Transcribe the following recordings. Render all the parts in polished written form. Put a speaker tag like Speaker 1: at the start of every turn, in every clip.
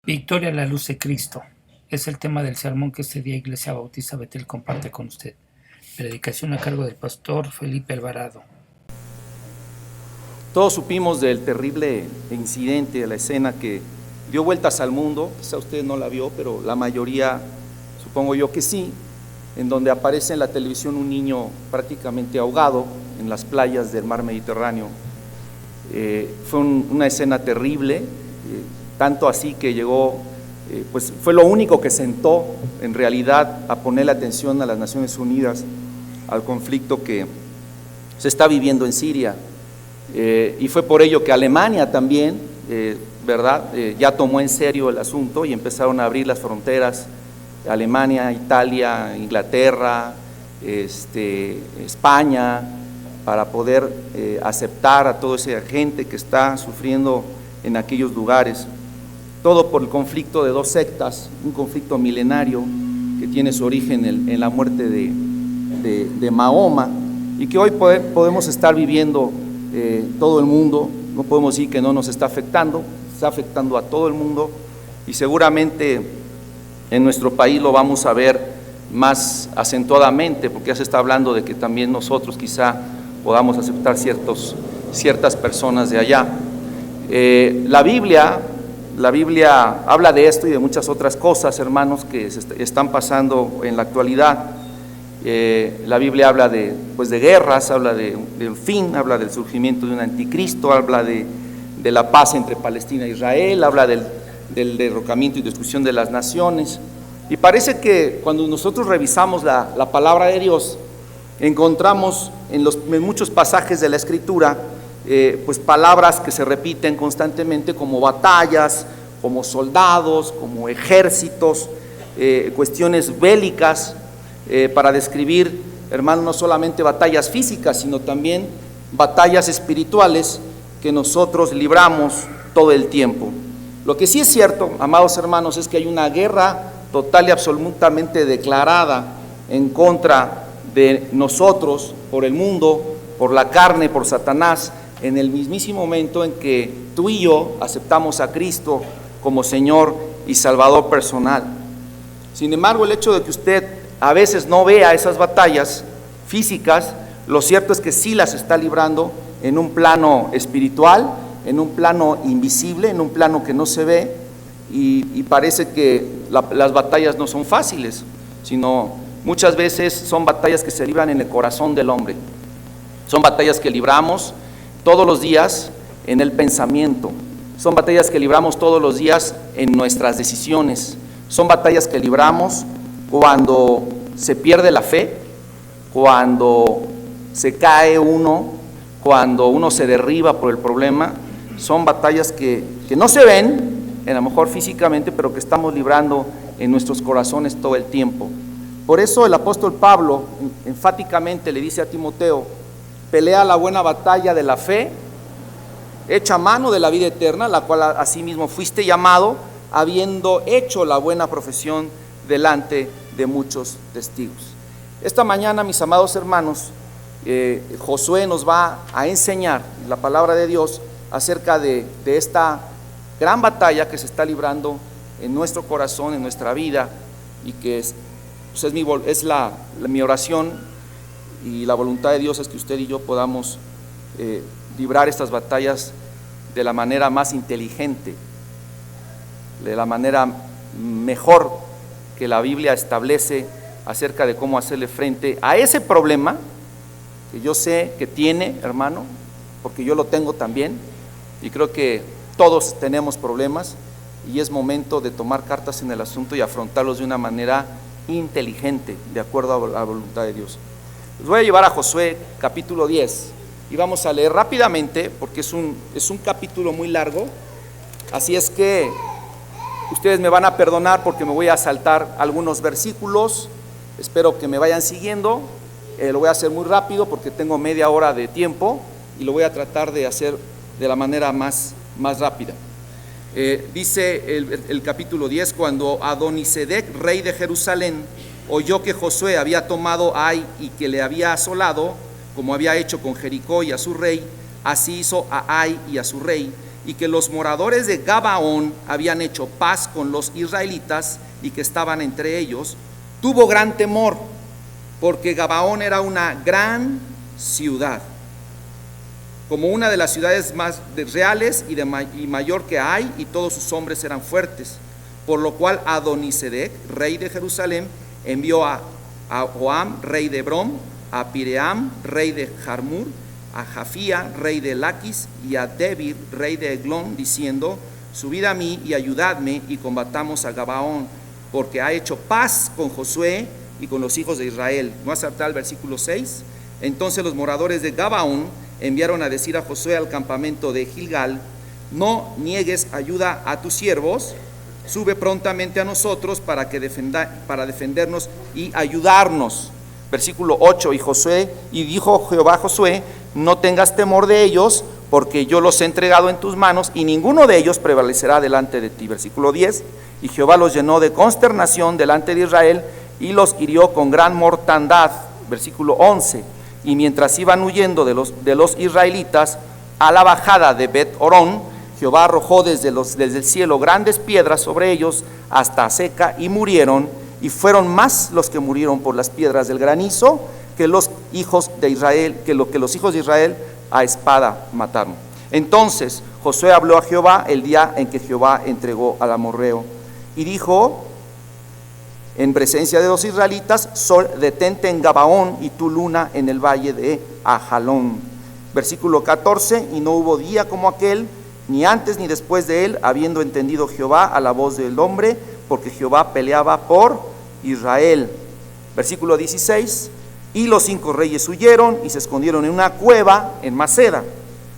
Speaker 1: Victoria a la luz de Cristo es el tema del sermón que este día Iglesia Bautista Betel comparte con usted. Predicación a cargo del pastor Felipe Alvarado.
Speaker 2: Todos supimos del terrible incidente, de la escena que dio vueltas al mundo. Quizá usted no la vio, pero la mayoría, supongo yo que sí, en donde aparece en la televisión un niño prácticamente ahogado en las playas del mar Mediterráneo. Fue una escena terrible, tanto así que llegó, pues fue lo único que sentó en realidad a ponerle atención a las Naciones Unidas al conflicto que se está viviendo en Siria. Y fue por ello que Alemania también, ya tomó en serio el asunto y empezaron a abrir las fronteras. Alemania, Italia, Inglaterra, España, para poder aceptar a toda esa gente que está sufriendo en aquellos lugares. Todo por el conflicto de dos sectas, un conflicto milenario que tiene su origen en la muerte de Mahoma, y que hoy podemos estar viviendo todo el mundo. No podemos decir que no nos está afectando a todo el mundo, y seguramente en nuestro país lo vamos a ver más acentuadamente, porque ya se está hablando de que también nosotros quizá podamos aceptar ciertas personas de allá. La Biblia habla de esto y de muchas otras cosas, hermanos, que se están pasando en la actualidad. La Biblia habla de guerras, habla del fin, habla del surgimiento de un anticristo, habla de la paz entre Palestina e Israel, habla del derrocamiento y destrucción de las naciones. Y parece que cuando nosotros revisamos la palabra de Dios, encontramos en muchos pasajes de la Escritura palabras que se repiten constantemente, como batallas, como soldados, como ejércitos, cuestiones bélicas, para describir, hermanos, no solamente batallas físicas, sino también batallas espirituales que nosotros libramos todo el tiempo. Lo que sí es cierto, amados hermanos, es que hay una guerra total y absolutamente declarada en contra de nosotros, por el mundo, por la carne, por Satanás, en el mismísimo momento en que tú y yo aceptamos a Cristo como Señor y Salvador personal. Sin embargo, el hecho de que usted a veces no vea esas batallas físicas, lo cierto es que sí las está librando en un plano espiritual, en un plano invisible, en un plano que no se ve, y parece que las batallas no son fáciles, sino muchas veces son batallas que se libran en el corazón del hombre. Son batallas que libramos todos los días en el pensamiento, son batallas que libramos todos los días en nuestras decisiones, son batallas que libramos cuando se pierde la fe, cuando se cae uno, cuando uno se derriba por el problema. Son batallas que no se ven, a lo mejor físicamente, pero que estamos librando en nuestros corazones todo el tiempo. Por eso el apóstol Pablo enfáticamente le dice a Timoteo: pelea la buena batalla de la fe, echa mano de la vida eterna, la cual asimismo fuiste llamado, habiendo hecho la buena profesión delante de muchos testigos. Esta mañana, mis amados hermanos, Josué nos va a enseñar la palabra de Dios acerca de esta gran batalla que se está librando en nuestro corazón, en nuestra vida, y que es mi oración y la voluntad de Dios es que usted y yo podamos librar estas batallas de la manera más inteligente, de la manera mejor que la Biblia establece acerca de cómo hacerle frente a ese problema que yo sé que tiene, hermano, porque yo lo tengo también, y creo que todos tenemos problemas, y es momento de tomar cartas en el asunto y afrontarlos de una manera inteligente, de acuerdo a la voluntad de Dios. Les voy a llevar a Josué capítulo 10 y vamos a leer rápidamente porque es un capítulo muy largo, así es que ustedes me van a perdonar porque me voy a saltar algunos versículos. Espero que me vayan siguiendo. Lo voy a hacer muy rápido porque tengo media hora de tiempo y lo voy a tratar de hacer de la manera más rápida. Dice el capítulo 10: cuando Adonisedec, rey de Jerusalén, oyó que Josué había tomado Ai y que le había asolado, como había hecho con Jericó y a su rey, así hizo a Ai y a su rey, y que los moradores de Gabaón habían hecho paz con los israelitas y que estaban entre ellos, tuvo gran temor, porque Gabaón era una gran ciudad, como una de las ciudades más reales y mayor que hay, y todos sus hombres eran fuertes. Por lo cual Adonisedec, rey de Jerusalén, envió a Joam, rey de Hebrón, a Piream, rey de Jarmur, a Jafía, rey de Laquis, y a Debir, rey de Eglón, diciendo: subid a mí y ayudadme y combatamos a Gabaón, porque ha hecho paz con Josué y con los hijos de Israel. ¿No acepta el versículo 6? Entonces los moradores de Gabaón enviaron a decir a Josué al campamento de Gilgal: no niegues ayuda a tus siervos, sube prontamente a nosotros para defendernos y ayudarnos. Versículo 8: y dijo Jehová a Josué: no tengas temor de ellos, porque yo los he entregado en tus manos, y ninguno de ellos prevalecerá delante de ti. Versículo 10: y Jehová los llenó de consternación delante de Israel, y los hirió con gran mortandad. Versículo 11: y mientras iban huyendo de los israelitas a la bajada de Bet-Orón, Jehová arrojó desde el cielo grandes piedras sobre ellos hasta Seca, y murieron, y fueron más los que murieron por las piedras del granizo que los hijos de Israel, que los hijos de Israel a espada mataron. Entonces Josué habló a Jehová el día en que Jehová entregó al amorreo, y dijo en presencia de los israelitas: sol, detente en Gabaón, y tu luna en el valle de Ajalón. Versículo 14: y no hubo día como aquel, ni antes ni después de él, habiendo entendido Jehová a la voz del hombre, porque Jehová peleaba por Israel. Versículo 16: y los 5 reyes huyeron y se escondieron en una cueva en Maceda.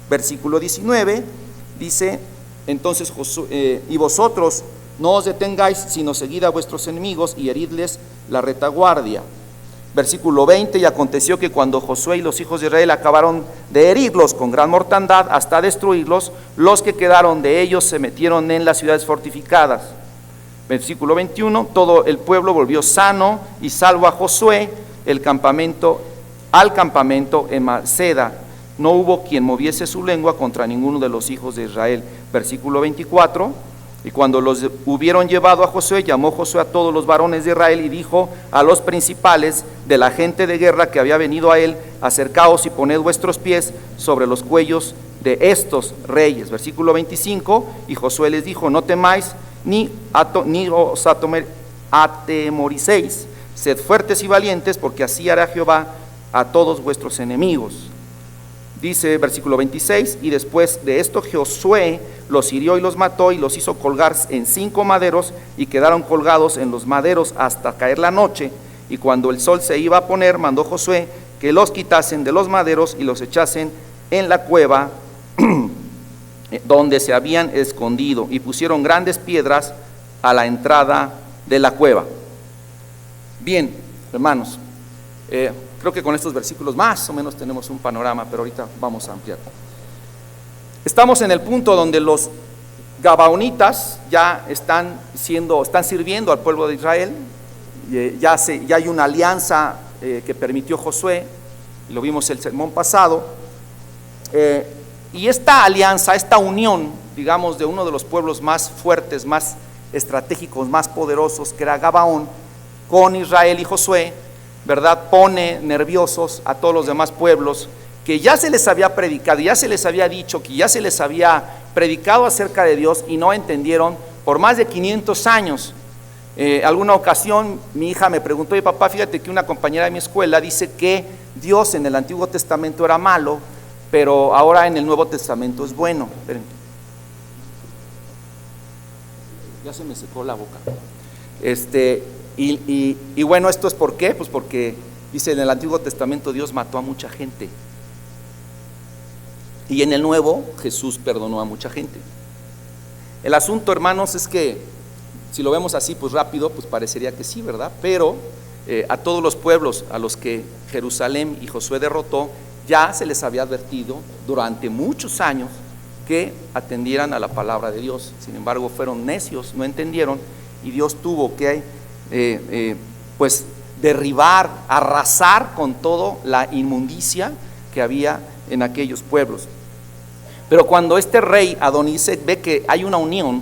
Speaker 2: Versículo 19 dice: entonces Josué, y vosotros no os detengáis, sino seguid a vuestros enemigos y heridles la retaguardia. Versículo 20: y aconteció que cuando Josué y los hijos de Israel acabaron de herirlos con gran mortandad hasta destruirlos, los que quedaron de ellos se metieron en las ciudades fortificadas. Versículo 21: todo el pueblo volvió sano y salvo a Josué al campamento en Maceda. No hubo quien moviese su lengua contra ninguno de los hijos de Israel. Versículo 24: y cuando los hubieron llevado a Josué, llamó Josué a todos los varones de Israel y dijo a los principales de la gente de guerra que había venido a él: acercaos y poned vuestros pies sobre los cuellos de estos reyes. Versículo 25: y Josué les dijo: no temáis ni os atemoricéis, sed fuertes y valientes, porque así hará Jehová a todos vuestros enemigos. Dice versículo 26: y después de esto Josué los hirió y los mató, y los hizo colgar en 5 maderos, y quedaron colgados en los maderos hasta caer la noche. Y cuando el sol se iba a poner, mandó Josué que los quitasen de los maderos y los echasen en la cueva donde se habían escondido, y pusieron grandes piedras a la entrada de la cueva. Bien, hermanos, creo que con estos versículos más o menos tenemos un panorama, pero ahorita vamos a ampliar. Estamos en el punto donde los gabaonitas ya están sirviendo al pueblo de Israel. Ya hay una alianza que permitió Josué, lo vimos el sermón pasado, y esta alianza, esta unión, digamos, de uno de los pueblos más fuertes, más estratégicos, más poderosos, que era Gabaón, con Israel y Josué, ¿verdad?, pone nerviosos a todos los demás pueblos que ya se les había predicado, ya se les había dicho, que ya se les había predicado acerca de Dios, y no entendieron por más de 500 años. Alguna ocasión mi hija me preguntó: oye, papá, fíjate que una compañera de mi escuela dice que Dios en el Antiguo Testamento era malo, pero ahora en el Nuevo Testamento es bueno. Esperen. Ya se me secó la boca. Y bueno, ¿esto es por qué? Pues porque dice: en el Antiguo Testamento Dios mató a mucha gente, y en el Nuevo Jesús perdonó a mucha gente. El asunto, hermanos, es que si lo vemos así, pues rápido, pues parecería que sí, ¿verdad? Pero a todos los pueblos a los que Jerusalén y Josué derrotó, ya se les había advertido durante muchos años que atendieran a la palabra de Dios. Sin embargo, fueron necios, no entendieron, y Dios tuvo que pues derribar, arrasar con todo la inmundicia que había en aquellos pueblos. Pero cuando este rey Adonisec ve que hay una unión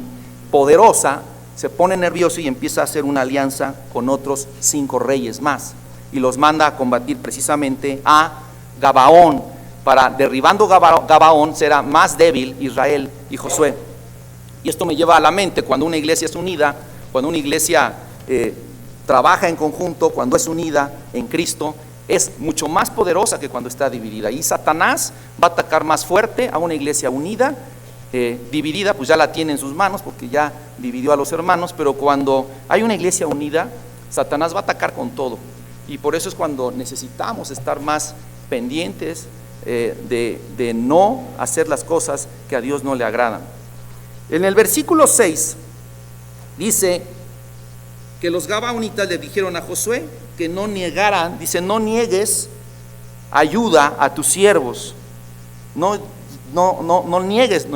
Speaker 2: poderosa, se pone nervioso y empieza a hacer una alianza con otros 5 reyes más, y los manda a combatir precisamente a Gabaón, para derribando Gabaón será más débil Israel y Josué. Y esto me lleva a la mente, cuando una iglesia es unida, cuando una iglesia trabaja en conjunto, cuando es unida en Cristo, es mucho más poderosa que cuando está dividida. Y Satanás va a atacar más fuerte a una iglesia unida. Dividida, pues ya la tiene en sus manos, porque ya dividió a los hermanos. Pero cuando hay una iglesia unida, Satanás va a atacar con todo. Y por eso es cuando necesitamos estar más pendientes de no hacer las cosas que a Dios no le agradan. En el versículo 6 dice que los gabaonitas le dijeron a Josué que no negaran, dice, no niegues ayuda a tus siervos, no niegues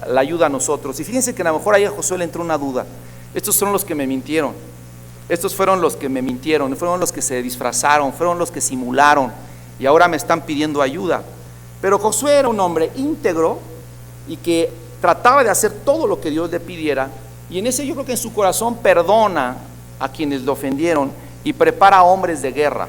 Speaker 2: la ayuda a nosotros. Y fíjense que a lo mejor ahí a Josué le entró una duda. Estos son los que me mintieron, estos fueron los que me mintieron, fueron los que se disfrazaron, fueron los que simularon, y ahora me están pidiendo ayuda. Pero Josué era un hombre íntegro y que trataba de hacer todo lo que Dios le pidiera, y en ese yo creo que en su corazón perdona a quienes le ofendieron y prepara hombres de guerra,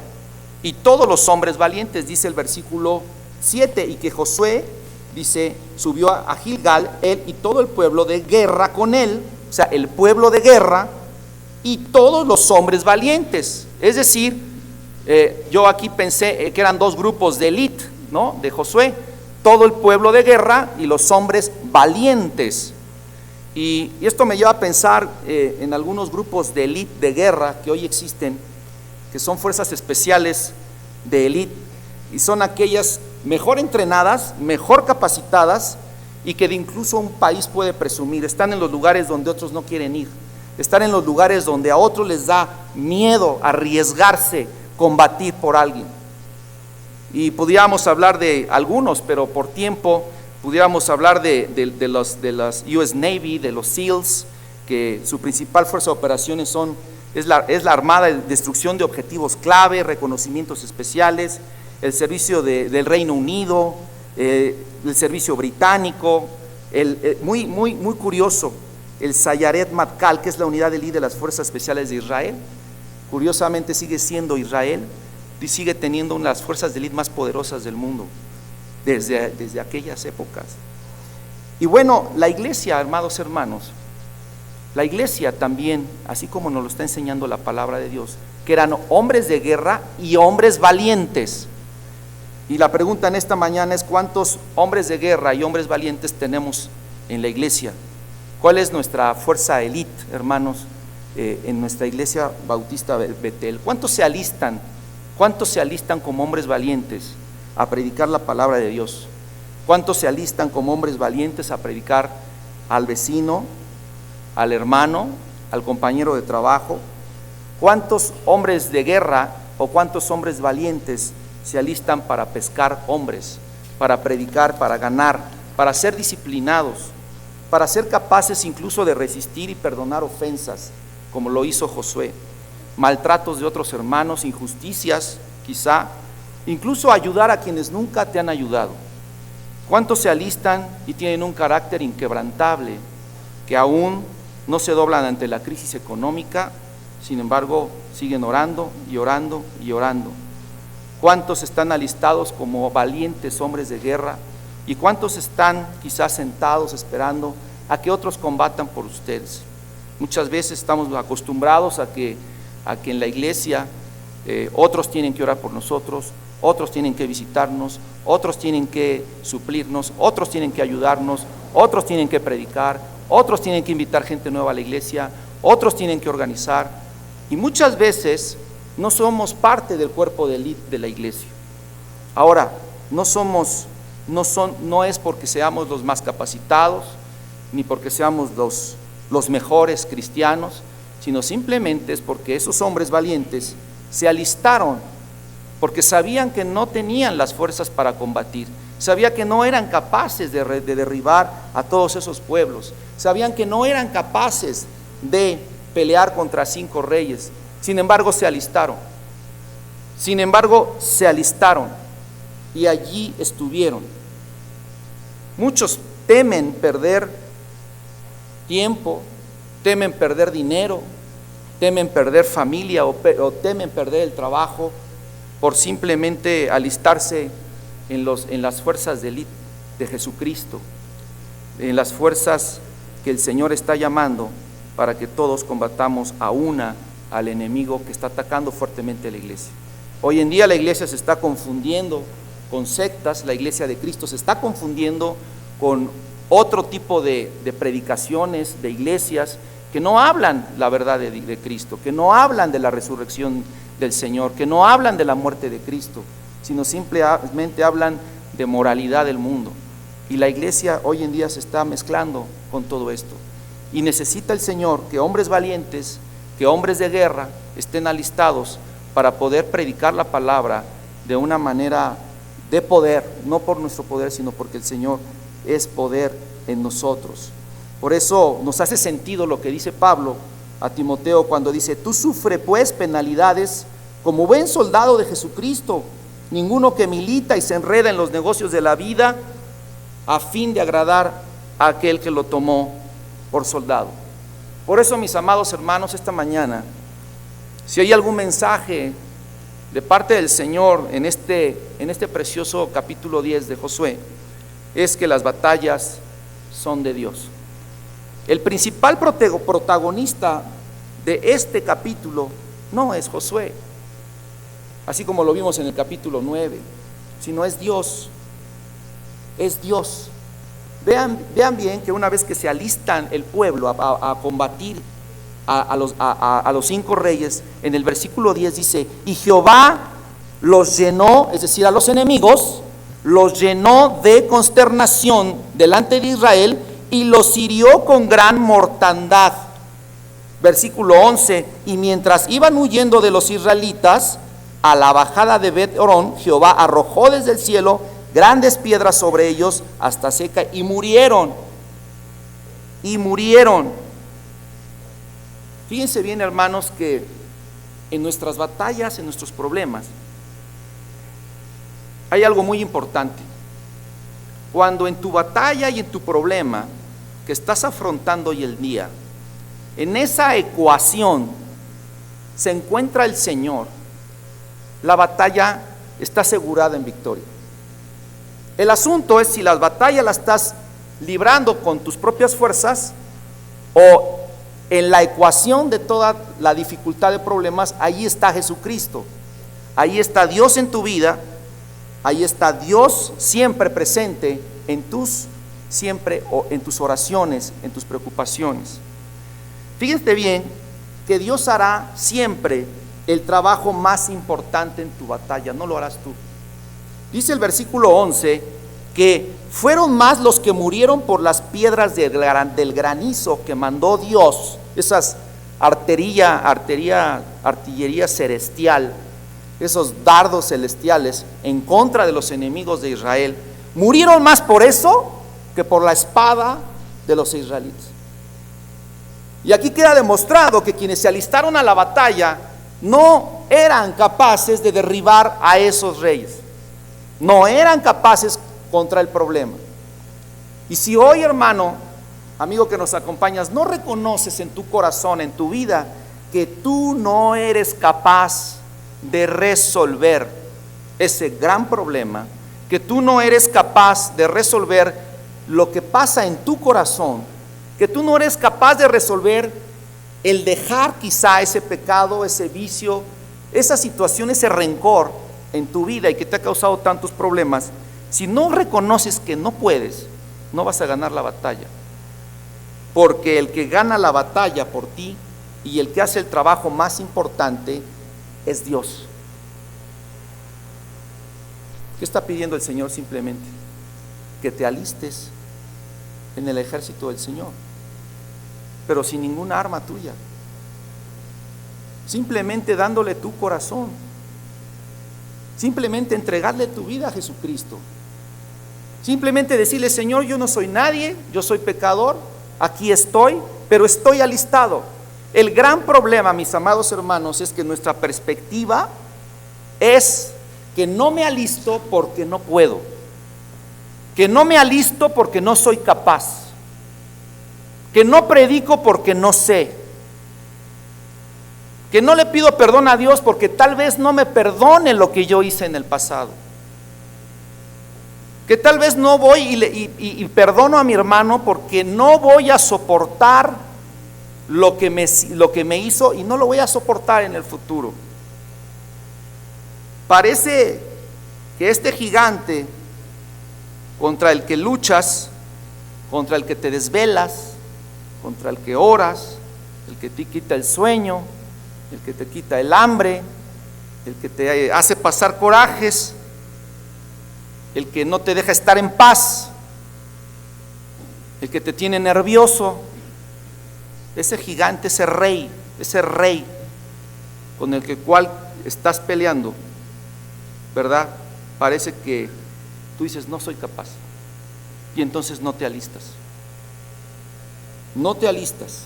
Speaker 2: y todos los hombres valientes, dice el versículo 7, y que Josué, dice, subió a Gilgal, él y todo el pueblo de guerra con él, o sea, el pueblo de guerra y todos los hombres valientes. Es decir, yo aquí pensé que eran 2 grupos de élite, ¿no?, de Josué, todo el pueblo de guerra y los hombres valientes. Y esto me lleva a pensar en algunos grupos de élite de guerra que hoy existen, que son fuerzas especiales de élite, y son aquellas mejor entrenadas, mejor capacitadas, y que de incluso un país puede presumir. Están en los lugares donde otros no quieren ir, están en los lugares donde a otros les da miedo arriesgarse, combatir por alguien. Y pudiéramos hablar de algunos, pero por tiempo pudiéramos hablar de las US Navy, de los SEALs, que su principal fuerza de operaciones es la Armada de destrucción de objetivos clave, reconocimientos especiales, el servicio del Reino Unido, el servicio británico, muy curioso, el Sayaret Matkal, que es la unidad de élite de las fuerzas especiales de Israel. Curiosamente sigue siendo Israel y sigue teniendo una de las fuerzas de élite más poderosas del mundo desde aquellas épocas. Y bueno, la iglesia, amados hermanos, la iglesia también, así como nos lo está enseñando la palabra de Dios, que eran hombres de guerra y hombres valientes. Y la pregunta en esta mañana es: ¿cuántos hombres de guerra y hombres valientes tenemos en la iglesia? ¿Cuál es nuestra fuerza élite, hermanos, en nuestra iglesia bautista Betel? ¿Cuántos se alistan como hombres valientes a predicar la palabra de Dios? ¿Cuántos se alistan como hombres valientes a predicar al vecino, al hermano, al compañero de trabajo? ¿Cuántos hombres de guerra o cuántos hombres valientes se alistan para pescar hombres, para predicar, para ganar, para ser disciplinados, para ser capaces incluso de resistir y perdonar ofensas, como lo hizo Josué, maltratos de otros hermanos, injusticias quizá, incluso ayudar a quienes nunca te han ayudado? ¿Cuántos se alistan y tienen un carácter inquebrantable, que aún no se doblan ante la crisis económica, sin embargo siguen orando y orando y orando? ¿Cuántos están alistados como valientes hombres de guerra? ¿Y cuántos están quizás sentados esperando a que otros combatan por ustedes? Muchas veces estamos acostumbrados a que en la iglesia otros tienen que orar por nosotros, otros tienen que visitarnos, otros tienen que suplirnos, otros tienen que ayudarnos, otros tienen que predicar, otros tienen que invitar gente nueva a la iglesia, otros tienen que organizar, y muchas veces no somos parte del cuerpo de élite de la iglesia. Ahora, no es porque seamos los más capacitados, ni porque seamos los mejores cristianos, sino simplemente es porque esos hombres valientes se alistaron, porque sabían que no tenían las fuerzas para combatir, sabían que no eran capaces de derribar a todos esos pueblos, sabían que no eran capaces de pelear contra 5 reyes. Sin embargo se alistaron y allí estuvieron. Muchos temen perder tiempo, temen perder dinero, temen perder familia o temen perder el trabajo por simplemente alistarse en las fuerzas de élite de Jesucristo, en las fuerzas que el Señor está llamando para que todos combatamos al enemigo que está atacando fuertemente a la iglesia. Hoy en día la iglesia se está confundiendo con sectas, la iglesia de Cristo se está confundiendo con otro tipo de predicaciones, de iglesias que no hablan la verdad de Cristo, que no hablan de la resurrección del Señor, que no hablan de la muerte de Cristo, sino simplemente hablan de moralidad del mundo. Y la iglesia hoy en día se está mezclando con todo esto. Y necesita el Señor que hombres valientes, que hombres de guerra estén alistados para poder predicar la palabra de una manera de poder, no por nuestro poder, sino porque el Señor es poder en nosotros. Por eso nos hace sentido lo que dice Pablo a Timoteo cuando dice: tú sufre pues penalidades como buen soldado de Jesucristo. Ninguno que milita y se enreda en los negocios de la vida a fin de agradar a aquel que lo tomó por soldado. Por eso, mis amados hermanos, esta mañana, si hay algún mensaje de parte del Señor en este precioso capítulo 10 de Josué, es que las batallas son de Dios. El principal protagonista de este capítulo no es Josué, así como lo vimos en el capítulo 9, sino es Dios. Es Dios. Vean bien que una vez que se alistan el pueblo a combatir a los 5 reyes, en el versículo 10 dice: y Jehová los llenó, es decir, a los enemigos, los llenó de consternación delante de Israel y los hirió con gran mortandad. Versículo 11: y mientras iban huyendo de los israelitas a la bajada de Bet-Orón, Jehová arrojó desde el cielo grandes piedras sobre ellos hasta seca y murieron. Fíjense bien, hermanos, que en nuestras batallas, en nuestros problemas, hay algo muy importante. Cuando en tu batalla y en tu problema que estás afrontando hoy el día, en esa ecuación se encuentra el Señor, la batalla está asegurada en victoria. El asunto es si la batalla la estás librando con tus propias fuerzas o en la ecuación de toda la dificultad de problemas, ahí está Jesucristo, ahí está Dios en tu vida, ahí está Dios siempre presente en tus oraciones, en tus preocupaciones. Fíjate bien que Dios hará siempre el trabajo más importante en tu batalla, no lo harás tú. Dice el versículo 11 que fueron más los que murieron por las piedras del granizo que mandó Dios, esas artillería celestial, esos dardos celestiales en contra de los enemigos de Israel. Murieron más por eso que por la espada de los israelitas. Y aquí queda demostrado que quienes se alistaron a la batalla no eran capaces de derribar a esos reyes, no eran capaces contra el problema. Y si hoy, hermano, amigo que nos acompañas, no reconoces en tu corazón, en tu vida, que tú no eres capaz de resolver ese gran problema, que tú no eres capaz de resolver lo que pasa en tu corazón, que tú no eres capaz de resolver el dejar quizá ese pecado, ese vicio, esa situación, ese rencor en tu vida y que te ha causado tantos problemas, si no reconoces que no puedes, no vas a ganar la batalla. Porque el que gana la batalla por ti y el que hace el trabajo más importante es Dios. ¿Qué está pidiendo el Señor? Simplemente que te alistes en el ejército del Señor, pero sin ninguna arma tuya, simplemente dándole tu corazón, simplemente entregarle tu vida a Jesucristo, simplemente decirle: Señor, yo no soy nadie, yo soy pecador, aquí estoy, pero estoy alistado. El gran problema, mis amados hermanos, es que nuestra perspectiva es que no me alisto porque no puedo, que no me alisto porque no soy capaz, que no predico porque no sé, que no le pido perdón a Dios porque tal vez no me perdone lo que yo hice en el pasado, que tal vez no voy y perdono a mi hermano porque no voy a soportar lo que me hizo y no lo voy a soportar en el futuro. Parece que este gigante contra el que luchas, contra el que te desvelas, contra el que oras, el que te quita el sueño, el que te quita el hambre, el que te hace pasar corajes, el que no te deja estar en paz, el que te tiene nervioso, ese gigante, ese rey con el cual estás peleando, ¿verdad? Parece que tú dices, no soy capaz, y entonces no te alistas. No te alistas.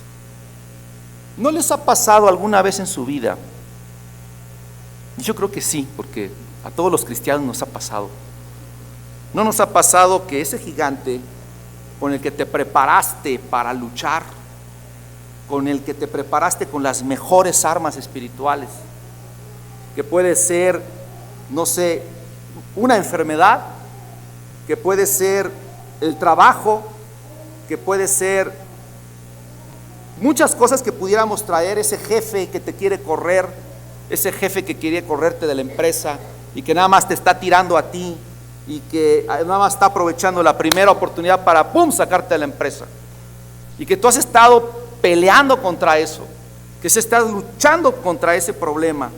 Speaker 2: ¿No les ha pasado alguna vez en su vida? Yo creo que sí, porque a todos los cristianos nos ha pasado. ¿No nos ha pasado que ese gigante con el que te preparaste para luchar, con el que te preparaste con las mejores armas espirituales, que puede ser, no sé, una enfermedad, que puede ser el trabajo, que puede ser muchas cosas que pudiéramos traer, ese jefe que te quiere correr, ese jefe que quiere correrte de la empresa y que nada más te está tirando a ti y que nada más está aprovechando la primera oportunidad para ¡pum!, sacarte de la empresa, y que tú has estado peleando contra eso, que se está luchando contra ese problema.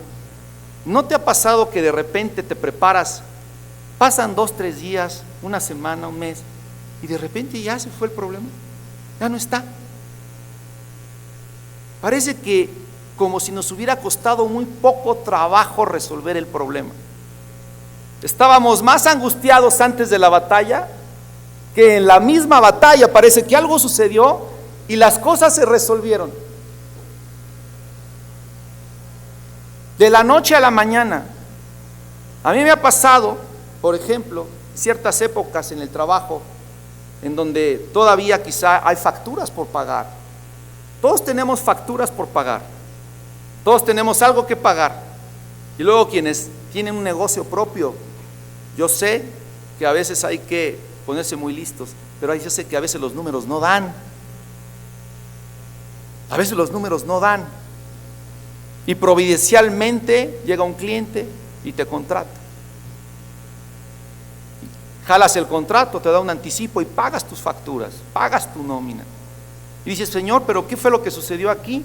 Speaker 2: ¿No te ha pasado que de repente te preparas, pasan 2, 3 días, una semana, un mes, y de repente ya se fue el problema, ya no está? Parece que como si nos hubiera costado muy poco trabajo resolver el problema. Estábamos más angustiados antes de la batalla que en la misma batalla. Parece que algo sucedió y las cosas se resolvieron. De la noche a la mañana. A mí me ha pasado, por ejemplo, ciertas épocas en el trabajo en donde todavía quizá hay facturas por pagar. Todos tenemos facturas por pagar, todos tenemos algo que pagar. Y luego quienes tienen un negocio propio, yo sé que a veces hay que ponerse muy listos, pero yo sé que a veces los números no dan. A veces los números no dan. Y providencialmente llega un cliente y te contrata. Jalas el contrato, te da un anticipo y pagas tus facturas, pagas tu nómina. Y dices, Señor, pero ¿qué fue lo que sucedió aquí?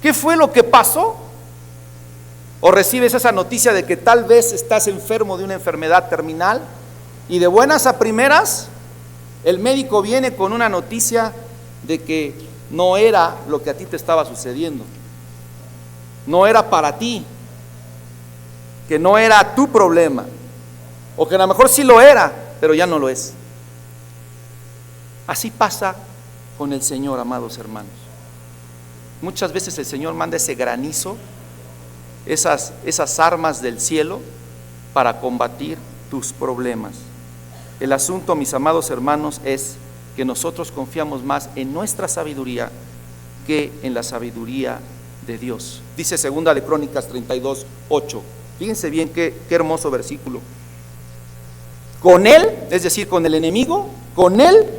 Speaker 2: ¿Qué fue lo que pasó? O recibes esa noticia de que tal vez estás enfermo de una enfermedad terminal y de buenas a primeras el médico viene con una noticia de que no era lo que a ti te estaba sucediendo, no era para ti, que no era tu problema, o que a lo mejor sí lo era, pero ya no lo es. Así pasa con el Señor, amados hermanos. Muchas veces el Señor manda ese granizo, esas armas del cielo para combatir tus problemas. El asunto, mis amados hermanos, es que nosotros confiamos más en nuestra sabiduría que en la sabiduría de Dios. Dice Segunda de Crónicas 32:8. Fíjense bien qué hermoso versículo. Con él, es decir, con el enemigo, con él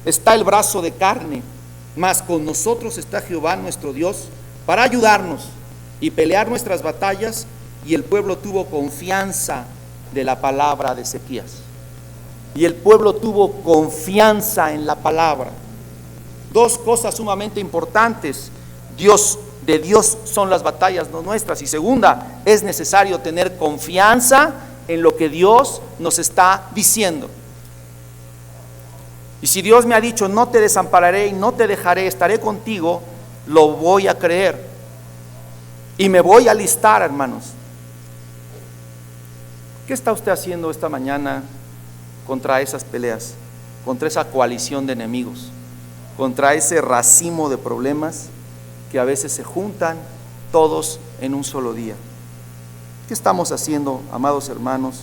Speaker 2: está el brazo de carne, mas con nosotros está Jehová nuestro Dios para ayudarnos y pelear nuestras batallas. Y el pueblo tuvo confianza de la palabra de Ezequías. Y el pueblo tuvo confianza en la palabra. Dos cosas sumamente importantes. De Dios son las batallas, no nuestras. Y segunda, es necesario tener confianza en lo que Dios nos está diciendo. Y si Dios me ha dicho, no te desampararé y no te dejaré, estaré contigo, lo voy a creer. Y me voy a alistar, hermanos. ¿Qué está usted haciendo esta mañana contra esas peleas, contra esa coalición de enemigos, contra ese racimo de problemas que a veces se juntan todos en un solo día? ¿Qué estamos haciendo, amados hermanos?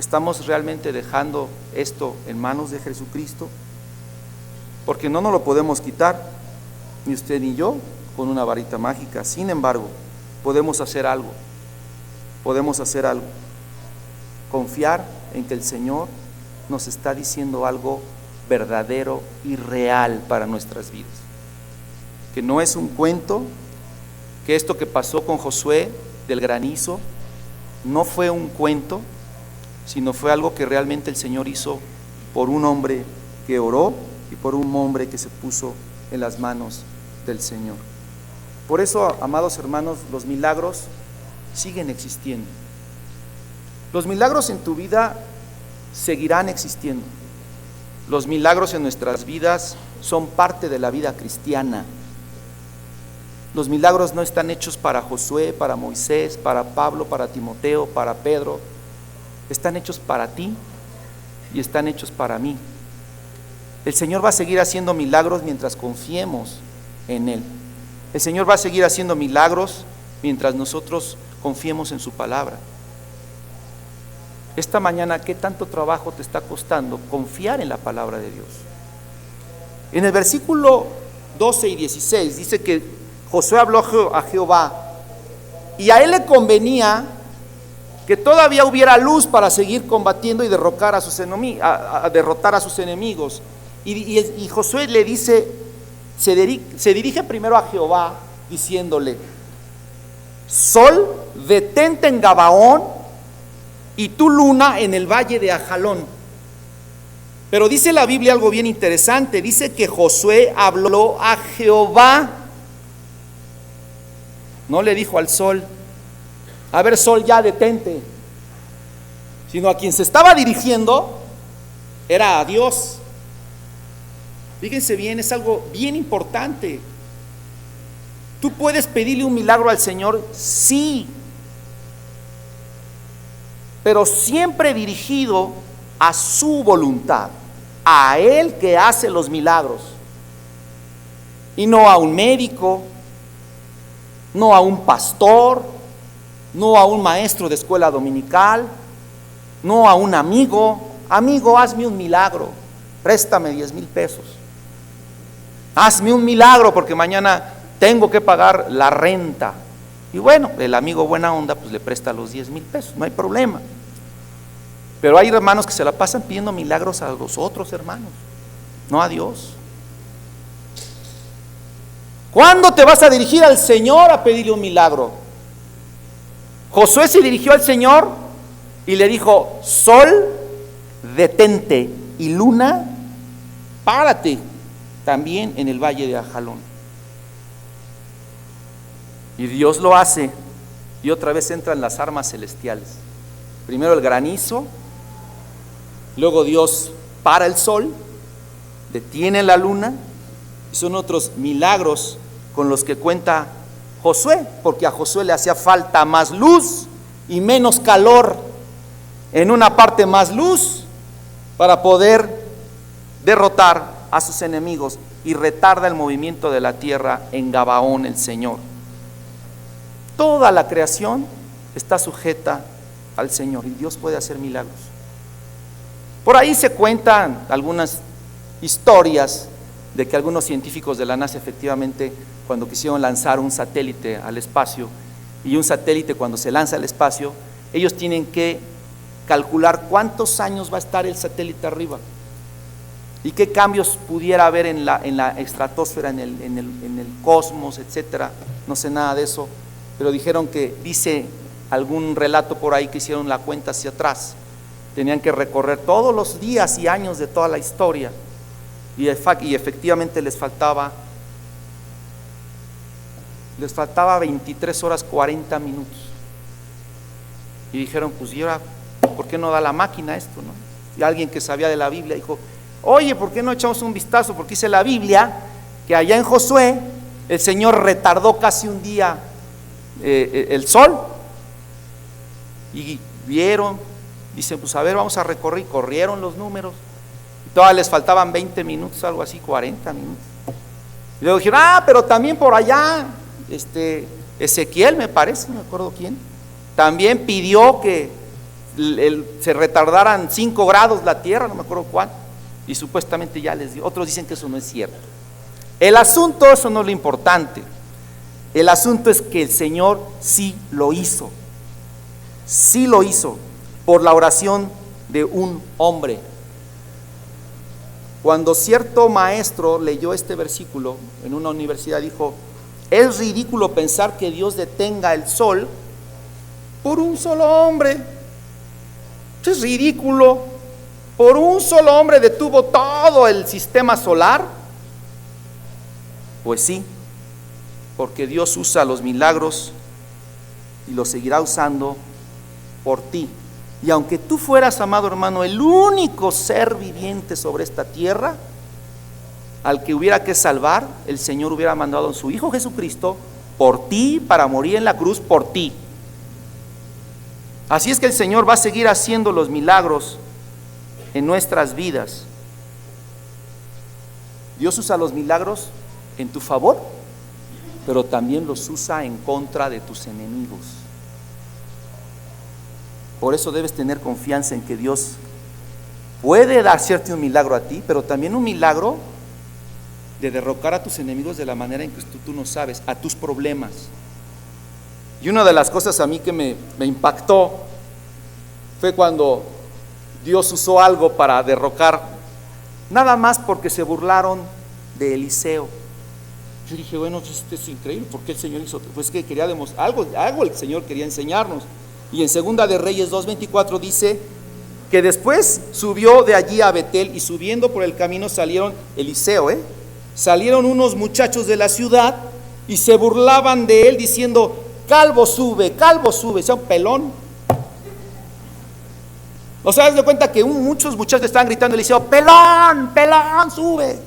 Speaker 2: ¿Estamos realmente dejando esto en manos de Jesucristo? Porque no nos lo podemos quitar, ni usted ni yo, con una varita mágica. Sin embargo, podemos hacer algo. Podemos hacer algo. Confiar en que el Señor nos está diciendo algo verdadero y real para nuestras vidas. Que no es un cuento, que esto que pasó con Josué del granizo no fue un cuento, sino fue algo que realmente el Señor hizo por un hombre que oró y por un hombre que se puso en las manos del Señor. Por eso, amados hermanos, los milagros siguen existiendo. Los milagros en tu vida seguirán existiendo. Los milagros en nuestras vidas son parte de la vida cristiana. Los milagros no están hechos para Josué, para Moisés, para Pablo, para Timoteo, para Pedro. Están hechos para ti y están hechos para mí. El Señor va a seguir haciendo milagros mientras confiemos en Él. El Señor va a seguir haciendo milagros mientras nosotros confiemos en su palabra. Esta mañana, ¿qué tanto trabajo te está costando confiar en la palabra de Dios? En el versículo 12 y 16 dice que Josué habló a Jehová y a él le convenía que todavía hubiera luz para seguir combatiendo y derrotar a sus enemigos. Y Josué le dice, se dirige primero a Jehová diciéndole: Sol, detente en Gabaón, y tú, luna, en el valle de Ajalón. Pero dice la Biblia algo bien interesante. Dice que Josué habló a Jehová. No le dijo al sol: a ver, sol, ya detente. Sino a quien se estaba dirigiendo era a Dios. Fíjense bien, es algo bien importante. ¿Tú puedes pedirle un milagro al Señor? Sí, pero siempre dirigido a su voluntad, a Él que hace los milagros, y no a un médico, no a un pastor, no a un maestro de escuela dominical, no a un amigo. Amigo, hazme un milagro, préstame 10,000 pesos. Hazme un milagro porque mañana tengo que pagar la renta. Y bueno, el amigo buena onda pues le presta los 10,000 pesos, no hay problema. Pero hay hermanos que se la pasan pidiendo milagros a los otros hermanos, no a Dios. ¿Cuándo te vas a dirigir al Señor a pedirle un milagro? Josué se dirigió al Señor y le dijo: Sol, detente, y luna, párate también en el valle de Ajalón. Y Dios lo hace, y otra vez entran las armas celestiales. Primero el granizo, luego Dios para el sol, detiene la luna, y son otros milagros con los que cuenta Josué, porque a Josué le hacía falta más luz y menos calor, en una parte más luz para poder derrotar a sus enemigos, y retarda el movimiento de la tierra en Gabaón el Señor. Toda la creación está sujeta al Señor y Dios puede hacer milagros. Por ahí se cuentan algunas historias de que algunos científicos de la NASA efectivamente, cuando quisieron lanzar un satélite al espacio, y un satélite cuando se lanza al espacio, ellos tienen que calcular cuántos años va a estar el satélite arriba y qué cambios pudiera haber en la estratosfera, en el cosmos, etcétera. No sé nada de eso, pero dijeron que, dice algún relato por ahí, que hicieron la cuenta hacia atrás, tenían que recorrer todos los días y años de toda la historia, y efectivamente les faltaba 23 horas 40 minutos. Y dijeron: pues, ¿y ahora por qué no da la máquina esto, no? Y alguien que sabía de la Biblia dijo: oye, ¿por qué no echamos un vistazo? Porque dice la Biblia que allá en Josué el Señor retardó casi un día el sol, y vieron, dicen: pues a ver, vamos a recorrer. Corrieron los números y todavía les faltaban 20 minutos, algo así, 40 minutos. Y luego dijeron: pero también por allá Ezequiel, me parece, no me acuerdo quién, también pidió que se retardaran 5 grados la tierra, no me acuerdo cuánto, y supuestamente ya les dio. Otros dicen que eso no es cierto. El asunto, eso no es lo importante. El asunto es que el Señor sí lo hizo. Sí lo hizo por la oración de un hombre. Cuando cierto maestro leyó este versículo en una universidad, dijo: es ridículo pensar que Dios detenga el sol por un solo hombre. Es ridículo. Por un solo hombre detuvo todo el sistema solar. Pues sí, porque Dios usa los milagros y los seguirá usando por ti. Y aunque tú fueras, amado hermano, el único ser viviente sobre esta tierra al que hubiera que salvar, el Señor hubiera mandado a su Hijo Jesucristo por ti, para morir en la cruz por ti. Así es que el Señor va a seguir haciendo los milagros en nuestras vidas. Dios usa los milagros en tu favor, pero también los usa en contra de tus enemigos. Por eso debes tener confianza en que Dios puede hacerte un milagro a ti, pero también un milagro de derrocar a tus enemigos de la manera en que tú no sabes, a tus problemas. Y una de las cosas a mí que me impactó fue cuando Dios usó algo para derrocar, nada más porque se burlaron de Eliseo. Yo dije, bueno, esto es increíble, ¿por qué el Señor hizo? Pues que quería demostrar algo el Señor quería enseñarnos. Y en Segunda de Reyes 2:24 dice que después subió de allí a Betel, y subiendo por el camino salieron, Eliseo, salieron unos muchachos de la ciudad y se burlaban de él diciendo: calvo sube, o sea, un pelón. O sea, haz de cuenta que muchos muchachos estaban gritando a Eliseo: pelón, sube.